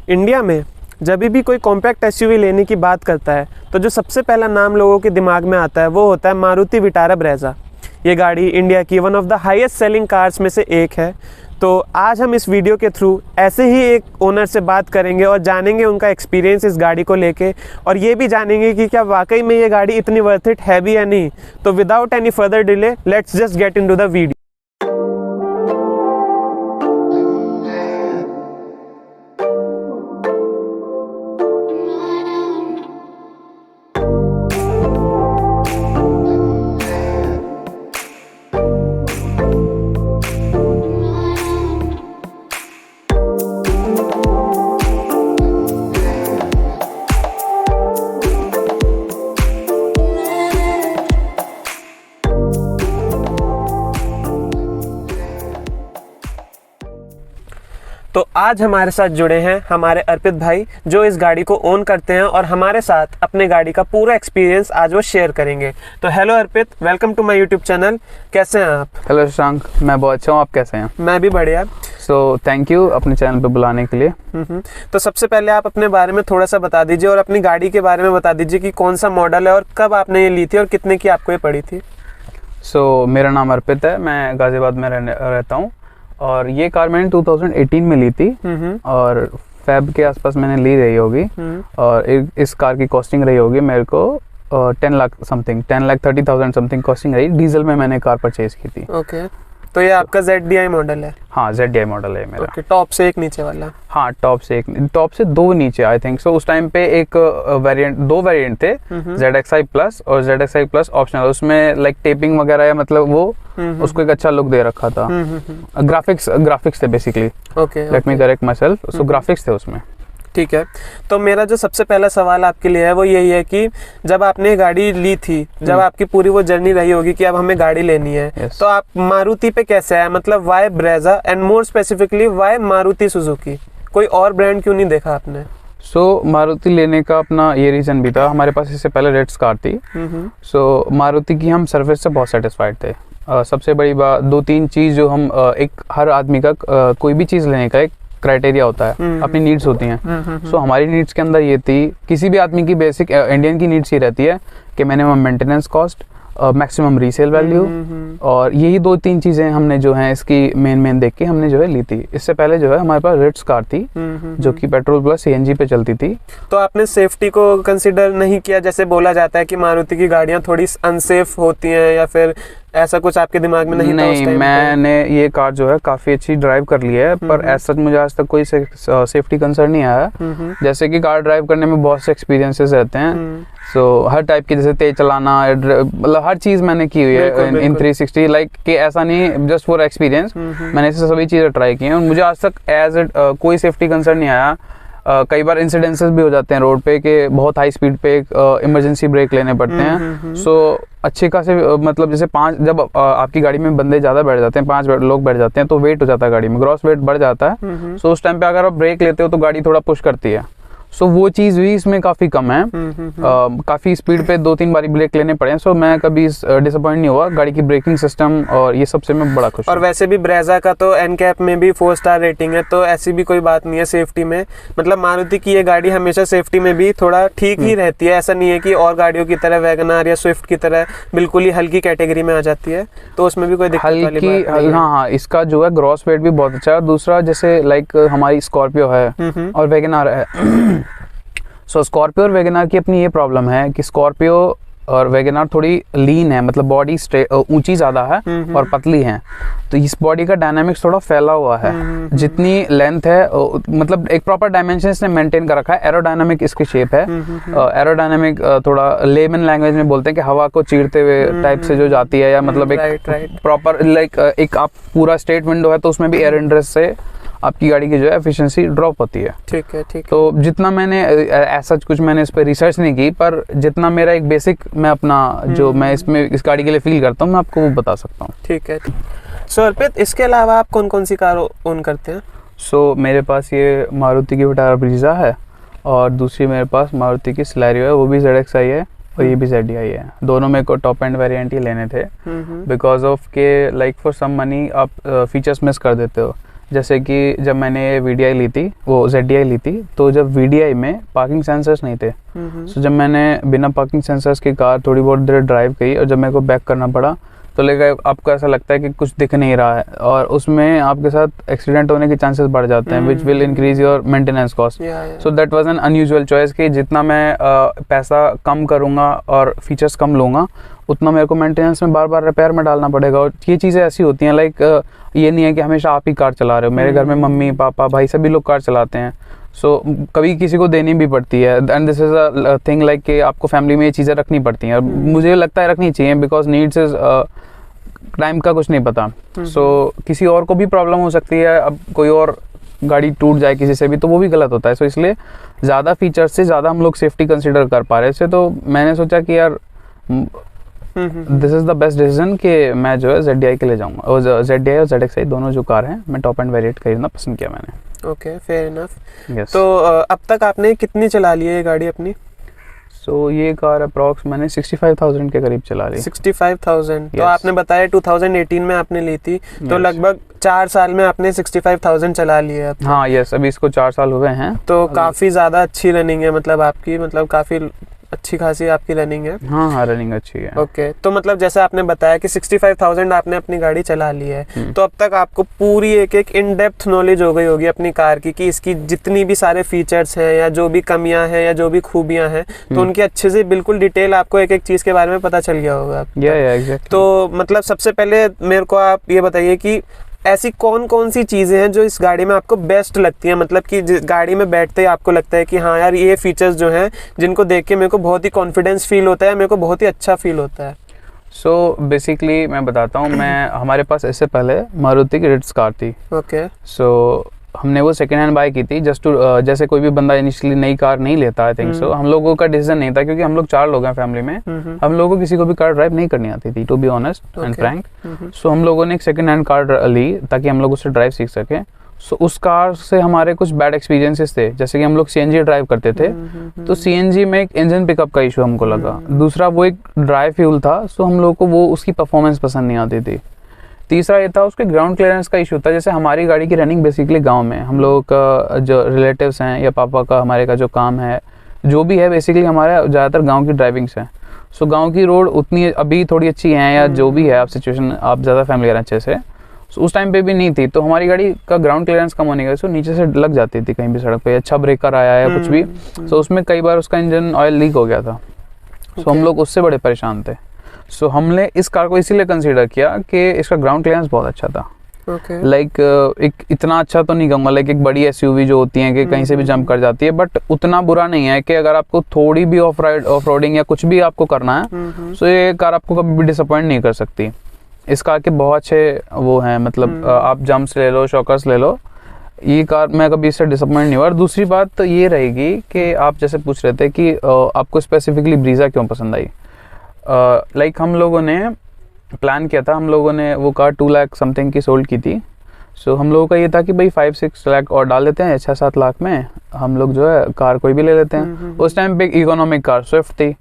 India में जब भी कोई कॉम्पैक्ट एसयूवी लेने की बात करता है तो जो सबसे पहला नाम लोगों के दिमाग में आता है वो होता है मारुति विटारा ब्रेज़ा। ये गाड़ी इंडिया की one of the highest selling cars में से एक है। तो आज हम इस वीडियो के थ्रू ऐसे ही एक ओनर से बात करेंगे और जानेंगे उनका एक्सपीरियंस इस गाड़ी को लेके, और ये भी जानेंगे कि क्या वाकई में ये गाड़ी इतनी वर्थ इट है भी या नहीं। तो without any further delay let's just get into the video. तो आज हमारे साथ जुड़े हैं हमारे अर्पित भाई, जो इस गाड़ी को ओन करते हैं और हमारे साथ अपने गाड़ी का पूरा एक्सपीरियंस आज वो शेयर करेंगे। तो hello Arpit, welcome to my YouTube channel. कैसे हैं आप? हेलो शशांक, मैं बहुत अच्छा हूँ, आप कैसे हैं? मैं भी बढ़िया। सो थैंक यू अपने चैनल पे बुलाने के लिए। तो सबसे पहले आप अपने बारे में थोड़ा सा बता दीजिए और अपनी गाड़ी के बारे में बता दीजिए कि कौन सा मॉडल है और कब आपने ये ली थी और कितने की आपको ये पड़ी थी। मेरा नाम अर्पित है, मैं गाजियाबाद में रहता हूँ और ये कार मैंने 2018 में ली थी और फेब के आसपास मैंने ली रही होगी। और इस कार की कॉस्टिंग रही होगी मेरे को 10 लाख समथिंग, 10,30,000 समथिंग कॉस्टिंग रही। डीजल में मैंने कार परचेज की थी। ओके, तो ये आपका ZDI मॉडल है? हाँ, ZDI मॉडल है मेरा। ओके, टॉप से एक नीचे वाला? हाँ, टॉप से दो नीचे आई थिंक सो। उस टाइम पे एक दो वेरिएंट थे, ZXi प्लस और ZXi प्लस ऑप्शनल। उसमें लाइक टेपिंग वगैरह या मतलब वो उसको एक अच्छा लुक दे रखा था। ग्राफिक्स थे basically. Okay, let me correct my self. So graphics थे उसमें। ठीक है। तो मेरा जो सबसे पहला सवाल आपके लिए है वो यही है कि जब आपने गाड़ी ली थी, जब आपकी पूरी वो जर्नी रही होगी कि अब हमें गाड़ी लेनी है, तो आप मारुति पे कैसे आए? मतलब why Brezza and more specifically why Maruti Suzuki? कोई और ब्रांड क्यों नहीं देखा आपने? मारुति लेने का अपना ये रीजन भी था, हमारे पास इससे पहले रेड्स कार थी। मारुति की हम सर्विस से बहुत सेटिस्फाइड थे। सबसे बड़ी बात, दो तीन चीज़ जो हम एक हर आदमी का कोई भी चीज़ लेने का एक क्राइटेरिया होता है, अपनी नीड्स होती हैं। हमारी नीड्स के अंदर ये थी, किसी भी आदमी की बेसिक इंडियन की नीड्स ये रहती है कि minimum maintenance cost, maximum resale value, और यही दो तीन चीज़ें हमने जो है इसकी मेन देख के हमने जो है ली थी। इससे पहले जो है हमारे पास रिट्स कार थी जो कि पेट्रोल प्लस CNG पे चलती थी। तो आपने सेफ्टी को कंसिडर नहीं किया? जैसे बोला जाता है कि मारुति की गाड़ियाँ थोड़ी अनसेफ होती हैं, या फिर ऐसा कुछ आपके दिमाग में नहीं था उस टाइम? मैंने ये कार जो है काफ़ी अच्छी ड्राइव कर ली है, पर ऐसा मुझे आज तक कोई सेफ्टी कंसर्न नहीं आया। जैसे कि कार ड्राइव करने में बहुत से एक्सपीरियंसेस रहते हैं। हर टाइप की, जैसे तेज चलाना, मतलब हर चीज़ मैंने की हुई है इन 360। लाइक कि ऐसा नहीं जस्ट फॉर एक्सपीरियंस, मैंने ऐसे सभी चीज़ें ट्राई की हैं और मुझे आज तक कोई सेफ्टी कंसर्न नहीं आया। कई बार इंसिडेंसेस भी हो जाते हैं रोड पे कि बहुत हाई स्पीड पे इमरजेंसी ब्रेक लेने पड़ते हैं। अच्छे खासे मतलब जैसे जब आपकी गाड़ी में बंदे ज़्यादा बैठ जाते हैं, 5 लोग बैठ जाते हैं, तो वेट हो जाता है गाड़ी में, ग्रॉस वेट बढ़ जाता है। उस टाइम पे अगर आप ब्रेक लेते हो तो गाड़ी थोड़ा पुश करती है। वो चीज़ भी इसमें काफ़ी कम है। काफ़ी स्पीड पे 2-3 बारी ब्रेक लेने पड़े हैं। मैं कभी डिसअपॉइंट नहीं हुआ। गाड़ी की ब्रेकिंग सिस्टम और ये सबसे मैं बड़ा खुश हूँ। और वैसे भी ब्रेज़ा का तो NCAP में भी 4 स्टार रेटिंग है, तो ऐसी भी कोई बात नहीं है सेफ्टी में। मतलब मारुति की ये गाड़ी हमेशा सेफ्टी में भी थोड़ा ठीक ही रहती है। ऐसा नहीं है कि और गाड़ियों की तरह वैगनआर या स्विफ्ट की तरह बिल्कुल ही हल्की कैटेगरी में आ जाती है, तो उसमें भी कोई दिक्कत वाली बात नहीं है। हाँ, इसका जो है ग्रॉस वेट भी बहुत अच्छा है। दूसरा जैसे लाइक हमारी स्कॉर्पियो है और वैगनआर है। स्कॉर्पियो और वैगनआर की अपनी ये प्रॉब्लम है कि स्कॉर्पियो और वैगनआर थोड़ी लीन है, मतलब बॉडी ऊंची ज़्यादा है और पतली है, तो इस बॉडी का डायनामिक्स थोड़ा फैला हुआ है। जितनी लेंथ है मतलब एक प्रॉपर डायमेंशन इसने मेंटेन कर रखा है। एरोडायनामिक इसकी शेप है। एरोडायनामिक थोड़ा लेमन लैंग्वेज में बोलते हैं कि हवा को चीरते हुए टाइप से जो जाती है, या मतलब एक प्रॉपर लाइक एक आप पूरा स्ट्रेट विंडो है तो उसमें भी एयर इंड्रेस से आपकी गाड़ी की जो है एफिशिएंसी ड्रॉप होती है। ठीक है। तो जितना मैंने ऐसा कुछ मैंने इस पर रिसर्च नहीं की, पर जितना मेरा एक बेसिक मैं अपना जो मैं इसमें इस गाड़ी के लिए फील करता हूँ मैं आपको वो बता सकता हूँ। ठीक है। अर्पित, इसके अलावा आप कौन कौन सी कार ओन करते हैं? मेरे पास ये मारुति की विटारा ब्रीज़ा है और दूसरी मेरे पास मारुति की सिलेरियो है, वो भी ZXi है और ये भी ZDI है। दोनों मेरे को टॉप एंड वेरिएंट ही लेने थे बिकॉज ऑफ के लाइक फॉर सम मनी आप फीचर्स मिस कर देते हो। जैसे कि जब मैंने VDI ली थी, वो ZDI ली थी, तो जब VDI में पार्किंग सेंसर्स नहीं थे, तो जब मैंने बिना पार्किंग सेंसर्स की कार थोड़ी बहुत देर ड्राइव की और जब मेरे को बैक करना पड़ा तो लेकिन आपको ऐसा लगता है कि कुछ दिख नहीं रहा है और उसमें आपके साथ एक्सीडेंट होने के चांसेस बढ़ जाते हैं, which will increase your maintenance cost. So that was an unusual choice कि जितना मैं पैसा कम करूँगा और फीचर्स कम लूँगा उतना मेरे को मेंटेनेंस में बार बार रिपेयर में डालना पड़ेगा। और ये चीज़ें ऐसी होती हैं, लाइक ये नहीं है कि हमेशा आप ही कार चला रहे हो, मेरे घर में मम्मी पापा भाई सभी लोग कार चलाते हैं, सो कभी किसी को देनी भी पड़ती है। And this is a thing like कि आपको फैमिली में ये चीज़ें रखनी पड़ती हैं और मुझे लगता है रखनी चाहिए, बिकॉज नीड्स इज टाइम का कुछ नहीं पता। सो किसी और को भी प्रॉब्लम हो सकती है, अब कोई और गाड़ी टूट जाए किसी से भी तो वो भी गलत होता है। सो इसलिए ज़्यादा फीचर्स से ज़्यादा हम लोग सेफ्टी कंसिडर कर पा रहे थे, तो मैंने सोचा कि यार this is the best decision कि मैं जो है ZDI के लिए जाऊँगा। और ZDI और ZXi दोनों जो कार हैं मैं टॉप एंड वेरिएंट खरीदना पसंद किया मैंने। Okay, fair enough. Yes. तो अब तक आपने कितनी चला ली है ये गाड़ी अपनी? सो ये कार अप्रॉक्स मैंने 65,000 के करीब चला ली। 65,000। तो Yes. आपने बताया 2018 में आपने ली थी, तो Yes. लगभग 4 साल में आपने 65,000 चला ली है अब। हाँ यस, अभी इसको 4 साल हो गए हैं। तो काफ़ी ज़्यादा अच्छी रनिंग है, मतलब आपकी, मतलब काफ़ी अच्छी खासी आपकी रनिंग है। हाँ रनिंग अच्छी है। ओके, तो मतलब जैसे आपने बताया कि 65,000 आपने अपनी गाड़ी चला ली है, तो अब तक आपको पूरी एक इन डेप्थ नॉलेज हो गई होगी अपनी कार की कि इसकी जितनी भी सारे फीचर्स हैं या जो भी कमियां हैं या जो भी खूबियां हैं, तो उनकी अच्छे से बिल्कुल डिटेल आपको एक एक चीज़ के बारे में पता चल गया होगा। एग्जैक्टली। तो मतलब सबसे पहले मेरे को आप ये बताइए कि ऐसी कौन कौन सी चीज़ें हैं जो इस गाड़ी में आपको बेस्ट लगती हैं, मतलब कि गाड़ी में बैठते ही आपको लगता है कि हाँ यार ये फीचर्स जो हैं जिनको देख के मेरे को बहुत ही कॉन्फिडेंस फील होता है, मेरे को बहुत ही अच्छा फील होता है। सो बेसिकली मैं बताता हूँ, मैं हमारे पास इससे पहले मारुति की रिट्स कार थी। ओके। सो हमने वो सेकेंड हैंड बाय की थी जस्ट टू, जैसे कोई भी बंदा इनिशियली नई कार नहीं लेता, आई थिंक सो हम लोगों का डिसीजन नहीं था क्योंकि हम लोग 4 लोग हैं फैमिली में, हम लोगों को किसी को भी कार ड्राइव नहीं करनी आती थी, to be honest and frank. So हम लोगों ने एक सेकेंड हैंड कार ली ताकि हम लोग उससे ड्राइव सीख सकें। सो उस कार से हमारे कुछ बैड एक्सपीरियंसेस थे, जैसे कि हम लोग CNG ड्राइव करते थे, तो CNG में एक इंजन पिकअप का इशू हमको लगा, दूसरा वो एक ड्राई फ्यूल था, सो हम लोग को वो उसकी परफॉर्मेंस पसंद नहीं आती थी। तीसरा ये था उसके ग्राउंड क्लियरेंस का इशू था। जैसे हमारी गाड़ी की रनिंग बेसिकली गांव में, हम लोगों का जो रिलेटिव्स हैं या पापा का हमारे का जो काम है जो भी है बेसिकली हमारा ज़्यादातर गांव की ड्राइविंग्स हैं। सो गांव की रोड उतनी अभी थोड़ी अच्छी हैं या जो भी है आप सिचुएशन आप ज़्यादा फैमिलियर अच्छे से, सो उस टाइम पे भी नहीं थी, तो हमारी गाड़ी का ग्राउंड क्लियरेंस कम होने का सो नीचे से लग जाती थी कहीं भी सड़क पे, अच्छा ब्रेकर आया या कुछ भी, सो उसमें कई बार उसका इंजन ऑयल लीक हो गया था। सो हम लोग उससे बड़े परेशान थे। सो हमने इस कार को इसीलिए कंसीडर किया कि इसका ग्राउंड क्लियरेंस बहुत अच्छा था। लाइक एक इतना अच्छा तो नहीं कहूँगा, लाइक एक बड़ी SUV जो होती हैं कि कहीं से भी जंप कर जाती है, बट उतना बुरा नहीं है कि अगर आपको थोड़ी भी ऑफ रोडिंग या कुछ भी आपको करना है सो ये कार आपको कभी भी डिसअपॉइंट नहीं कर सकती। इस कार के बहुत अच्छे वो हैं, मतलब आप जंप्स ले लो, शॉकर्स ले लो, ये कार मैं कभी इससे डिसअपॉइंट नहीं हुआ। और दूसरी बात तो ये रहेगी कि आप जैसे पूछ रहे थे कि आपको स्पेसिफिकली ब्रीजा क्यों पसंद आई। लाइक हम लोगों ने प्लान किया था, हम लोगों ने वो कार 2 लाख समथिंग की सोल्ड की थी। सो हम लोगों का ये था कि भाई 5-6 लाख और डाल लेते हैं, 6-7 लाख में हम लोग जो है कार कोई भी ले लेते हैं। उस टाइम पे इकोनॉमिक कार स्विफ्ट थी।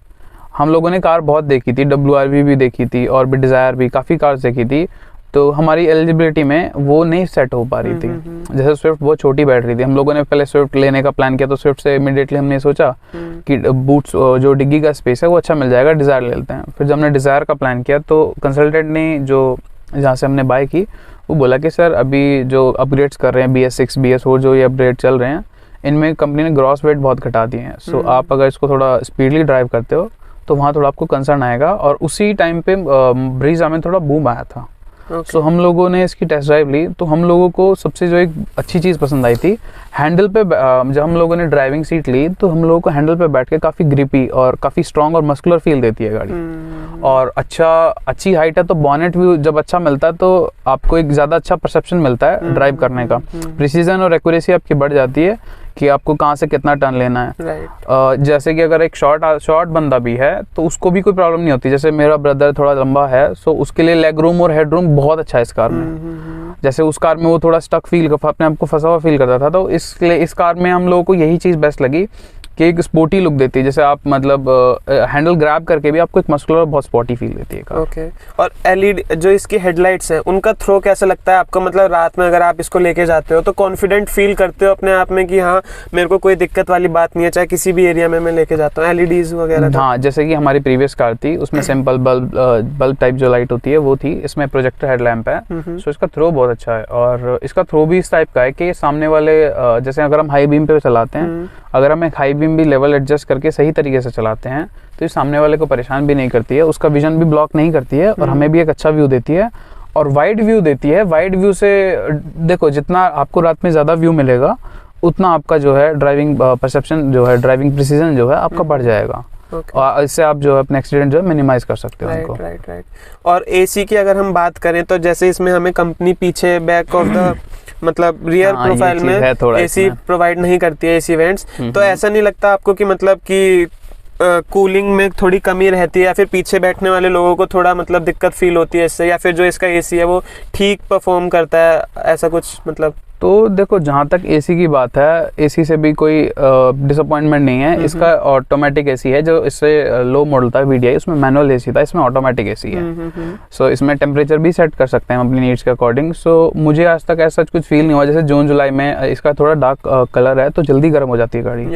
हम लोगों ने कार बहुत देखी थी, WRV भी देखी थी और भी डिज़ायर भी, काफ़ी कार्स देखी थी, तो हमारी एलिजिबिलिटी में वो नहीं सेट हो पा रही थी। जैसे स्विफ्ट बहुत छोटी बैठ रही थी, हम लोगों ने पहले स्विफ्ट लेने का प्लान किया, तो स्विफ्ट से इमीडिएटली हमने सोचा कि बूट्स जो डिग्गी का स्पेस है वो अच्छा मिल जाएगा, डिज़ायर ले लेते हैं। फिर जब हमने डिज़ायर का प्लान किया तो कंसल्टेंट ने जो जहाँ से हमने बाय की वो बोला कि सर अभी जो अपग्रेड्स कर रहे हैं BS6 BS4 जो ये अपग्रेड चल रहे हैं, इनमें कंपनी ने ग्रॉस वेट बहुत घटा दिए हैं। सो आप अगर इसको थोड़ा स्पीडली ड्राइव करते हो तो वहाँ थोड़ा आपको कंसर्न आएगा। और उसी टाइम पे ब्रीजा में थोड़ा बूम आया था। सो हम लोगों ने इसकी टेस्ट ड्राइव ली, तो हम लोगों को सबसे जो एक अच्छी चीज़ पसंद आई थी, हैंडल पे जब हम लोगों ने ड्राइविंग सीट ली तो हम लोगों को हैंडल पे बैठ के काफ़ी ग्रिपी और काफ़ी स्ट्रॉन्ग और मस्कुलर फील देती है गाड़ी। और अच्छी हाइट है तो बॉनेट व्यू जब अच्छा मिलता है तो आपको एक ज़्यादा अच्छा परसेप्शन मिलता है ड्राइव करने का, प्रिसीजन और एक्यूरेसी आपकी बढ़ जाती है कि आपको कहाँ से कितना टर्न लेना है। जैसे कि अगर एक शॉर्ट बंदा भी है तो उसको भी कोई प्रॉब्लम नहीं होती। जैसे मेरा ब्रदर थोड़ा लंबा है, सो उसके लिए लेग रूम और हेड रूम बहुत अच्छा है इस कार में। जैसे उस कार में वो थोड़ा स्टक फील अपने आप को फंसा हुआ फील करता था, तो इसलिए इस कार में हम लोगों को यही चीज़ बेस्ट लगी कि एक स्पोर्टी लुक देती है, जैसे आप मतलब हैंडल ग्रैब करके भी आपको एक मस्कुलर बहुत स्पोर्टी फील देती है कार। ओके। और एलईडी जो इसकी हेडलाइट्स हैं उनका थ्रो कैसा लगता है आपको? मतलब रात में अगर आप इसको लेके जाते हो तो कॉन्फिडेंट फील करते हो अपने आप में कि हाँ मेरे को कोई दिक्कत वाली बात नहीं है, चाहे किसी भी एरिया में मैं लेके जाता हूँ, एलईडीज वगैरह? हाँ, जैसे कि हमारी प्रीवियस कार थी उसमें सिंपल बल्ब टाइप जो लाइट होती है वो थी, इसमें प्रोजेक्टर हेडलैम्प है। सो इसका थ्रो बहुत अच्छा है, और इसका थ्रो भी इस टाइप का है कि सामने वाले जैसे अगर हम हाई बीम पे चलाते हैं, अगर हम एक हाई बीम भी लेवल एडजस्ट करके सही तरीके से चलाते हैं तो ये सामने वाले को परेशान भी नहीं करती है, उसका विजन भी ब्लॉक नहीं करती है, और हमें भी एक अच्छा व्यू देती है और वाइड व्यू देती है। वाइड व्यू से देखो जितना आपको रात में ज़्यादा व्यू मिलेगा उतना आपका जो है ड्राइविंग परसेप्शन जो है, ड्राइविंग प्रिसीजन जो है आपका बढ़ जाएगा। और इससे आप जो है अपने एक्सीडेंट जो है मिनिमाइज कर सकते हो उनको। राइट। और एसी की अगर हम बात करें तो जैसे इसमें हमें कंपनी पीछे बैक ऑफ द मतलब रियर प्रोफाइल में एसी प्रोवाइड नहीं करती है एसी वेंट्स, तो ऐसा नहीं लगता आपको कि मतलब कि कूलिंग में थोड़ी कमी रहती है, या फिर पीछे बैठने वाले लोगों को थोड़ा मतलब दिक्कत फील होती है इससे, या फिर जो इसका एसी है वो ठीक परफॉर्म करता है, ऐसा कुछ मतलब? तो देखो जहाँ तक एसी की बात है, एसी से भी कोई डिसअपॉइंटमेंट नहीं है। इसका ऑटोमेटिक एसी है, जो इससे लो मॉडल था VDI उसमें मैनुअल एसी था, इसमें ऑटोमेटिक एसी है। सो इसमें टेम्परेचर भी सेट कर सकते हैं हम अपनी नीड्स के अकॉर्डिंग। सो मुझे आज तक ऐसा कुछ फील नहीं हुआ। जैसे जून जुलाई में इसका थोड़ा डार्क कलर है तो जल्दी गर्म हो जाती है गाड़ी।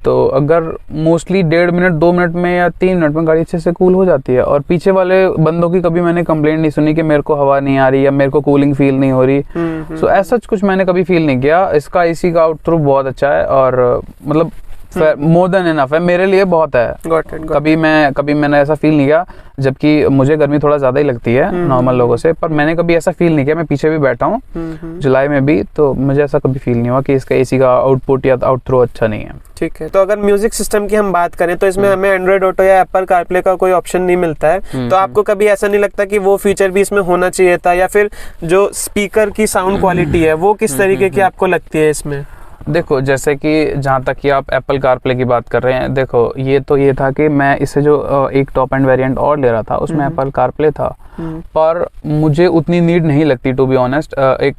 तो अगर मोस्टली 1.5 मिनट 2 मिनट में या 3 मिनट में गाड़ी अच्छे से कूल हो जाती है। और पीछे वाले बंदों की कभी मैंने कंप्लेंट नहीं सुनी कि मेरे को हवा नहीं आ रही या मेरे को कूलिंग फील नहीं हो रही। सो ऐसा कुछ मैंने कभी फील नहीं किया। इसका एसी का आउट थ्रू बहुत अच्छा है, और मतलब मोर देन इनफ है, मेरे लिए बहुत है। कभी मैंने ऐसा फील नहीं किया, जबकि मुझे गर्मी थोड़ा ज्यादा ही लगती है नॉर्मल लोगों से, पर मैंने कभी ऐसा फील नहीं किया। मैं पीछे भी बैठा हूँ जुलाई में भी, तो मुझे ऐसा कभी फील नहीं हुआ कि इसका एसी का आउटपुट या आउट थ्रो अच्छा नहीं है। ठीक है। तो अगर म्यूजिक सिस्टम की हम बात करें तो इसमें हमें एंड्रॉइड ऑटो या एप्पल कारप्ले का कोई ऑप्शन नहीं मिलता है, तो आपको कभी ऐसा नहीं लगता कि वो फीचर भी इसमें होना चाहिए था? या फिर जो स्पीकर की साउंड क्वालिटी है वो किस तरीके की आपको लगती है इसमें? देखो जैसे कि जहाँ तक कि आप एप्पल कारप्ले की बात कर रहे हैं, देखो ये था कि मैं इससे जो एक टॉप एंड वेरिएंट और ले रहा था उसमें एप्पल कारप्ले था, पर मुझे उतनी नीड नहीं लगती टू बी ऑनेस्ट। एक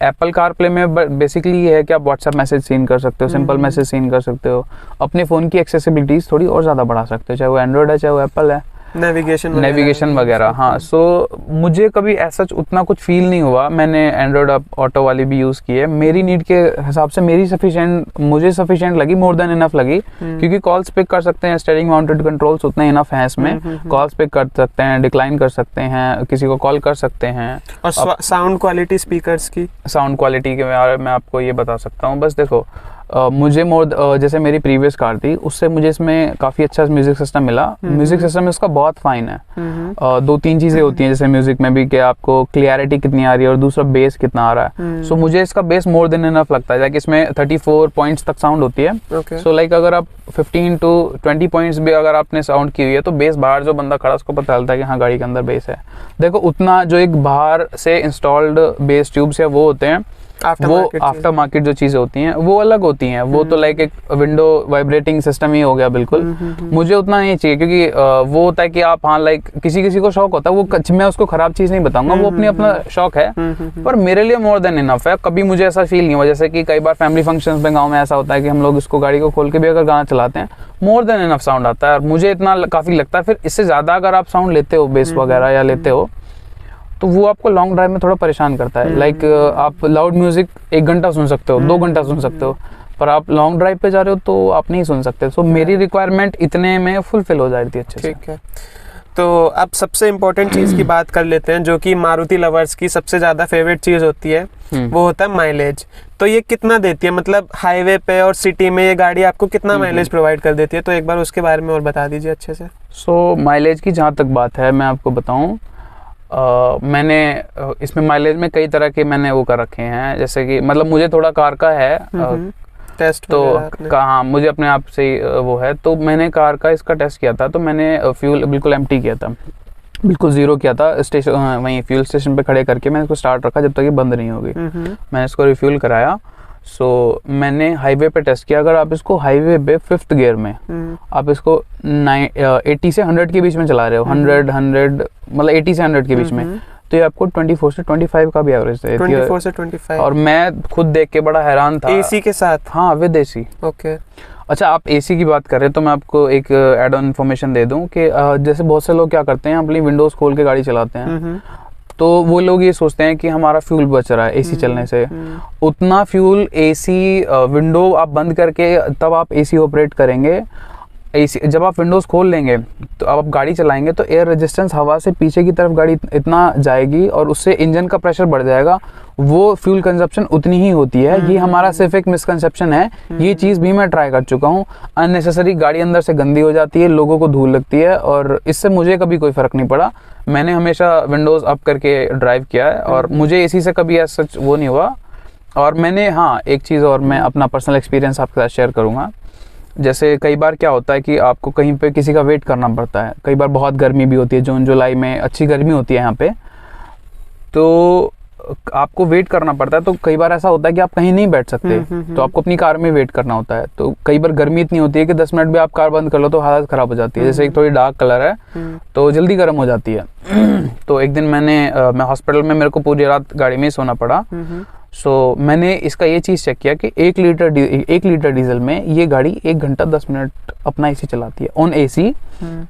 एप्पल कारप्ले में बेसिकली ये है कि आप व्हाट्सएप मैसेज सीन कर सकते हो, सिंपल मैसेज सीन कर सकते हो, अपने फ़ोन की एक्सेसिबिलिटीज़ थोड़ी और ज़्यादा बढ़ा सकते हो, चाहे वो एंड्रॉयड है चाहे वो एप्पल है, नेविगेशन वगैरह। हाँ, सो मुझे कभी ऐसा उतना कुछ फील नहीं हुआ। मैंने एंड्रॉयड ऑटो वाली भी यूज़ की है, मेरी नीड के हिसाब से मुझे सफिशिएंट लगी, मोर देन इनफ लगी, क्योंकि कॉल्स पिक कर सकते हैं, स्टीयरिंग माउंटेड कंट्रोल्स उतने इनफ हैं इसमें, कॉल्स पिक कर सकते हैं, डिक्लाइन कर सकते हैं, किसी को कॉल कर सकते हैं। और साउंड क्वालिटी स्पीकर्स की साउंड क्वालिटी के बारे में आपको ये बता सकता हूँ। बस देखो मुझे जैसे मेरी प्रीवियस कार थी उससे मुझे इसमें काफ़ी अच्छा म्यूजिक सिस्टम मिला। म्यूजिक सिस्टम इसका बहुत फाइन है। 2-3 चीज़ें होती हैं जैसे म्यूजिक में भी कि आपको क्लियरिटी कितनी आ रही है और दूसरा बेस कितना आ रहा है। सो मुझे इसका बेस मोर देन इनफ लगता है, लाइक इसमें 34 पॉइंट्स तक साउंड होती है। सो लाइक अगर आप 15 to 20 पॉइंट्स भी अगर आपने साउंड की हुई है तो बेस बाहर जो बंदा खड़ा उसको पता चलता है कि हाँ गाड़ी के अंदर बेस है। देखो उतना जो एक बाहर से इंस्टॉल्ड बेस ट्यूब्स है वो होते हैं, वो आफ्टर मार्केट जो चीज़ें होती हैं वो अलग होती हैं। वो तो लाइक एक विंडो वाइब्रेटिंग सिस्टम ही हो गया बिल्कुल। मुझे उतना नहीं चाहिए, क्योंकि वो होता है कि आप हाँ लाइक किसी को शौक होता है वो, मैं उसको खराब चीज़ नहीं बताऊंगा, वो अपना शौक है, पर मेरे लिए मोर देन इनफ है। कभी मुझे ऐसा फील नहीं हुआ। जैसे कि कई बार फैमिली फंक्शंस में गाँव में ऐसा होता है कि हम लोग इसको गाड़ी को खोल के भी अगर गाना चलाते हैं मोर देन इनफ साउंड आता है, और मुझे इतना काफ़ी लगता है। फिर इससे ज़्यादा अगर आप साउंड लेते हो बेस वगैरह या लेते हो तो वो आपको लॉन्ग ड्राइव में थोड़ा परेशान करता है। लाइक आप लाउड म्यूजिक 1 घंटा सुन सकते हो, 2 घंटा सुन सकते हो, पर आप लॉन्ग ड्राइव पे जा रहे हो तो आप नहीं सुन सकते। सो मेरी रिक्वायरमेंट इतने में फुलफिल हो जाती है अच्छे से। ठीक है, तो अब सबसे इम्पोर्टेंट चीज़ की बात कर लेते हैं, जो कि मारुति लवर्स की सबसे ज़्यादा फेवरेट चीज़ होती है, वो होता है माइलेज। तो ये कितना देती है, मतलब हाईवे पे और सिटी में ये गाड़ी आपको कितना माइलेज प्रोवाइड कर देती है? तो एक बार उसके बारे में और बता दीजिए अच्छे से। सो माइलेज की जहाँ तक बात है मैं आपको बताऊँ, मैंने इसमें माइलेज में कई तरह के मैंने वो कर रखे हैं। जैसे कि मतलब मुझे थोड़ा कार का है टेस्ट, तो कहाँ मुझे अपने आप से वो है, तो मैंने कार का इसका टेस्ट किया था। तो मैंने फ्यूल बिल्कुल एम्प्टी किया था, बिल्कुल ज़ीरो किया था स्टेशन, वहीं फ्यूल स्टेशन पे खड़े करके मैंने इसको स्टार्ट रखा जब तक ये बंद नहीं होगी। मैंने इसको रिफ्यूल कराया। सो मैंने हाईवे पे टेस्ट किया। अगर आप इसको हाईवे पे 5th गियर में आप इसको 80 से 100 के बीच में चला रहे हो, 100 मतलब 80 से 100 के बीच में, तो ये आपको 24 से 25 का भी एवरेज देती है। 24 से 25। और मैं खुद देख के बड़ा हैरान था। एसी के साथ? हाँ, विद एसी। ओके। अच्छा, आप एसी की बात कर रहे हैं तो मैं आपको एक एड ऑन इन्फॉर्मेशन दे दूं कि जैसे बहुत से लोग क्या करते हैं, अपनी विंडोज़ खोल के गाड़ी चलाते हैं, तो वो लोग ये सोचते हैं कि हमारा फ्यूल बच रहा है एसी चलने से। उतना फ्यूल एसी विंडो आप बंद करके तब आप एसी ऑपरेट करेंगे। एसी जब आप विंडोज़ खोल लेंगे तो अब आप गाड़ी चलाएंगे तो एयर रेजिस्टेंस हवा से पीछे की तरफ गाड़ी इतना जाएगी और उससे इंजन का प्रेशर बढ़ जाएगा, वो फ्यूल कंजप्शन उतनी ही होती है। ये हमारा सिर्फ एक मिसकंसेप्शन है। ये चीज़ भी मैं ट्राई कर चुका हूँ। अननेसेसरी गाड़ी अंदर से गंदी हो जाती है, लोगों को धूल लगती है, और इससे मुझे कभी कोई फ़र्क नहीं पड़ा। मैंने हमेशा विंडोज़ अप करके ड्राइव किया है और मुझे एसी से कभी ऐसा सच वो नहीं हुआ। और मैंने हाँ, एक चीज़ और मैं अपना पर्सनल एक्सपीरियंस आपके साथ शेयर करूँगा। जैसे कई बार क्या होता है कि आपको कहीं पे किसी का वेट करना पड़ता है, कई बार बहुत गर्मी भी होती है, जून जुलाई में अच्छी गर्मी होती है यहाँ पे, तो आपको वेट करना पड़ता है। तो कई बार ऐसा होता है कि आप कहीं नहीं बैठ सकते, तो आपको अपनी कार में वेट करना होता है। तो कई बार गर्मी इतनी होती है कि 10 मिनट भी आप कार बंद कर लो तो हालत ख़राब हो जाती है। जैसे एक थोड़ी डार्क कलर है तो जल्दी गर्म हो जाती है। तो एक दिन मैं हॉस्पिटल में, मेरे को पूरी रात गाड़ी में ही सोना पड़ा। सो मैंने इसका ये चीज़ चेक किया कि 1 लीटर डीजल में ये गाड़ी 1 घंटा 10 मिनट अपना एसी चलाती है। ऑन एसी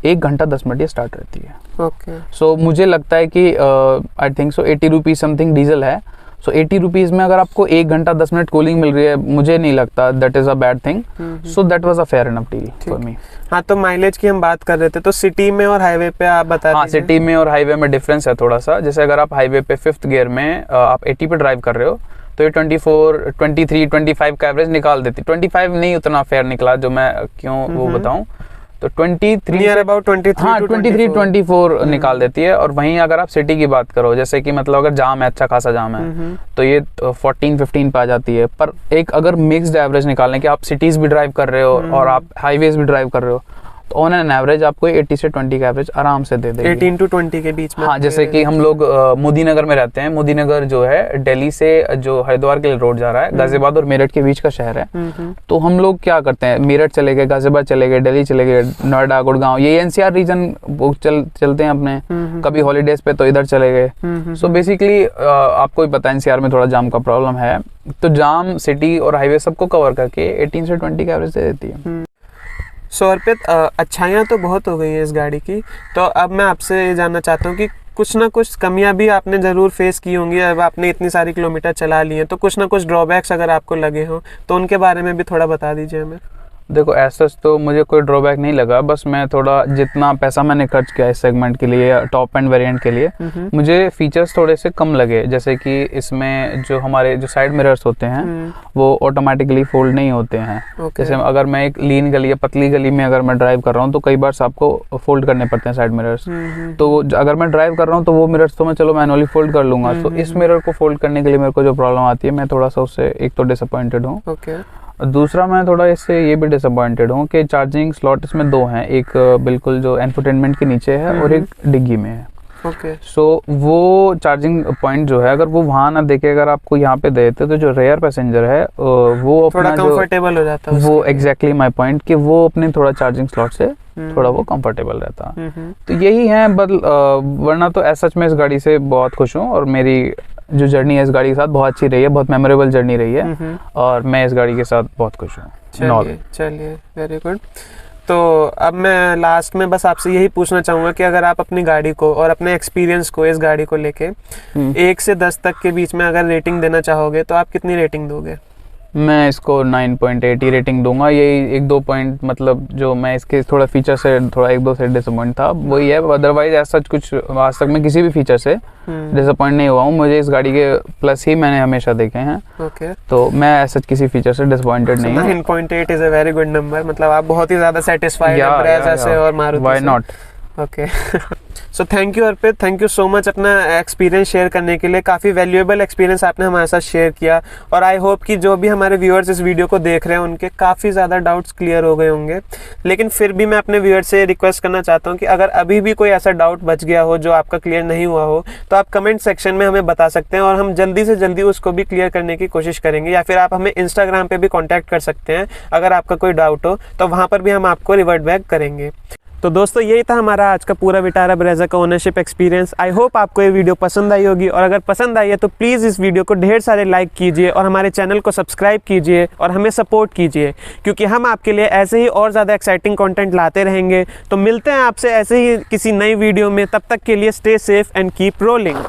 1 घंटा 10 मिनट ये स्टार्ट रहती है। ओके। सो मुझे लगता है कि I think so 80 rupees something diesel है। सो 80 रुपीज़ में अगर आपको 1 घंटा 10 मिनट कूलिंग मिल रही है, मुझे नहीं लगता that is a bad thing. So that was a fair enough deal for me. हाँ, तो माइलेज की हम बात कर रहे थे, तो सिटी में और हाईवे पे आप बता दीजिए। हाँ, सिटी में और हाईवे में डिफरेंस है थोड़ा सा। जैसे अगर आप हाईवे पे 5th गियर में आप 80 पे ड्राइव कर रहे हो तो ये 24, 23, 25 का एवरेज निकाल देती। 25 नहीं उतना फेयर निकला, जो मैं क्यों वो बताऊं, तो 23 नियर अबाउट 23 हाँ 23, 24 निकाल देती है। और वहीं अगर आप सिटी की बात करो, जैसे कि मतलब अगर जाम है, अच्छा खासा जाम है, तो ये 14-15 पे आ जाती है। पर एक अगर मिक्स्ड एवरेज निकालने के, आप सिटीज़ भी ड्राइव कर रहे हो और आप हाईवेज भी ड्राइव कर रहे हो, तो ऑन एन एवरेज आपको 80 से 20 का एवरेज आराम से दे देगी। 18 to 20 के बीच में। हाँ, जैसे कि हम लोग मोदी नगर में रहते हैं। मोदी नगर जो है दिल्ली से जो हरिद्वार के लिए रोड जा रहा है, गाजियाबाद और मेरठ के बीच का शहर है। तो हम लोग क्या करते हैं, मेरठ चले गए, गाजियाबाद चले गए, दिल्ली चले गए, नोएडा, गुड़गांव, ये एनसीआर रीजन चलते हैं अपने। कभी हॉलीडेज पे तो इधर चले गए। सो बेसिकली आपको भी पता है एनसीआर में थोड़ा जाम का प्रॉब्लम है, तो जाम सिटी और हाईवे सबको कवर करके 18 से 20 का एवरेज दे देती है। सो अर्पित, अच्छाइयाँ तो बहुत हो गई हैं इस गाड़ी की, तो अब मैं आपसे ये जानना चाहता हूँ कि कुछ ना कुछ कमियां भी आपने ज़रूर फेस की होंगी। अब आपने इतनी सारी किलोमीटर चला लिए हैं, तो कुछ ना कुछ ड्रॉबैक्स अगर आपको लगे हों तो उनके बारे में भी थोड़ा बता दीजिए हमें। देखो, ऐसा तो मुझे कोई ड्रॉबैक नहीं लगा, बस मैं थोड़ा जितना पैसा मैंने खर्च किया इस सेगमेंट के लिए, टॉप एंड वेरिएंट के लिए, मुझे फीचर्स थोड़े से कम लगे। जैसे कि इसमें जो हमारे जो साइड मिरर्स होते हैं वो ऑटोमेटिकली फोल्ड नहीं होते हैं। जैसे अगर मैं एक लीन गली या पतली गली में अगर मैं ड्राइव कर रहा हूँ तो कई बार आपको फोल्ड करने पड़ते हैं साइड मिरर्स। तो अगर मैं ड्राइव कर रहा हूँ तो वो मिरर्स तो मैं चलो मैनुअली फोल्ड कर लूँगा। तो इस मिरर को फोल्ड करने के लिए मेरे को जो प्रॉब्लम आती है, मैं थोड़ा सा उससे एक तो डिसअपॉइंटेड हूँ। दूसरा, मैं थोड़ा इससे ये भी डिसअपॉइंटेड हूँ कि चार्जिंग स्लॉट इसमें 2 हैं, एक बिल्कुल जो इंफोटेनमेंट के नीचे है और एक डिग्गी में है। सो वो चार्जिंग पॉइंट जो है, अगर वो वहाँ ना देखे, अगर आपको यहाँ पे देते तो जो रेयर पैसेंजर है वो अपना कंफर्टेबल हो जाता है। वो एग्जैक्टली माय पॉइंट कि वो अपने थोड़ा चार्जिंग स्लॉट से थोड़ा वो कंफर्टेबल रहता। तो यही है, वरना तो ऐसा मैं इस गाड़ी से बहुत खुश हूँ और मेरी जो जर्नी है इस गाड़ी के साथ बहुत अच्छी रही है, बहुत मेमोरेबल जर्नी रही है और मैं इस गाड़ी के साथ बहुत खुश हूँ। चलिए, वेरी गुड। तो अब मैं लास्ट में बस आपसे यही पूछना चाहूँगा कि अगर आप अपनी गाड़ी को और अपने एक्सपीरियंस को इस गाड़ी को लेके 1 से 10 तक के बीच में अगर रेटिंग देना चाहोगे तो आप कितनी रेटिंग दोगे? मैं इसको 9.8 रेटिंग दूंगा। यही 1-2 पॉइंट मतलब जो मैं इसके थोड़ा फीचर से थोड़ा 1-2 से डिसअपॉइंट था वही है। अदरवाइज ऐसा कुछ आज तक मैं किसी भी फीचर से डिसअपॉइंट नहीं हुआ हूँ। मुझे इस गाड़ी के प्लस ही मैंने हमेशा देखे हैं। तो मैं ऐसा किसी फीचर से डिसअपॉइंटेड नहीं हूँ। 9.8 is a very good number. मतलब आप बहुत ही ज़्यादा सेटिस्फाइड हैं ब्रेज़ा से और मारुति से। Why not. Okay. So thank you Arpit, thank you so much अपना एक्सपीरियंस शेयर करने के लिए। काफ़ी वैल्यूएबल एक्सपीरियंस आपने हमारे साथ शेयर किया और आई होप कि जो भी हमारे व्यूअर्स इस वीडियो को देख रहे हैं उनके काफ़ी ज़्यादा डाउट्स क्लियर हो गए होंगे। लेकिन फिर भी मैं अपने व्यूअर्स से रिक्वेस्ट करना चाहता हूं कि अगर अभी भी कोई ऐसा डाउट बच गया हो जो आपका क्लियर नहीं हुआ हो तो आप कमेंट सेक्शन में हमें बता सकते हैं और हम जल्दी से जल्दी उसको भी क्लियर करने की कोशिश करेंगे। या फिर आप हमें इंस्टाग्राम पर भी कॉन्टैक्ट कर सकते हैं। अगर आपका कोई डाउट हो तो वहाँ पर भी हम आपको रिवर्ट बैक करेंगे। तो दोस्तों यही था हमारा आज का पूरा विटारा ब्रेजा का ओनरशिप एक्सपीरियंस। आई होप आपको ये वीडियो पसंद आई होगी, और अगर पसंद आई है तो प्लीज़ इस वीडियो को ढेर सारे लाइक कीजिए और हमारे चैनल को सब्सक्राइब कीजिए और हमें सपोर्ट कीजिए, क्योंकि हम आपके लिए ऐसे ही और ज़्यादा एक्साइटिंग कंटेंट लाते रहेंगे। तो मिलते हैं आपसे ऐसे ही किसी नई वीडियो में, तब तक के लिए stay safe and keep rolling.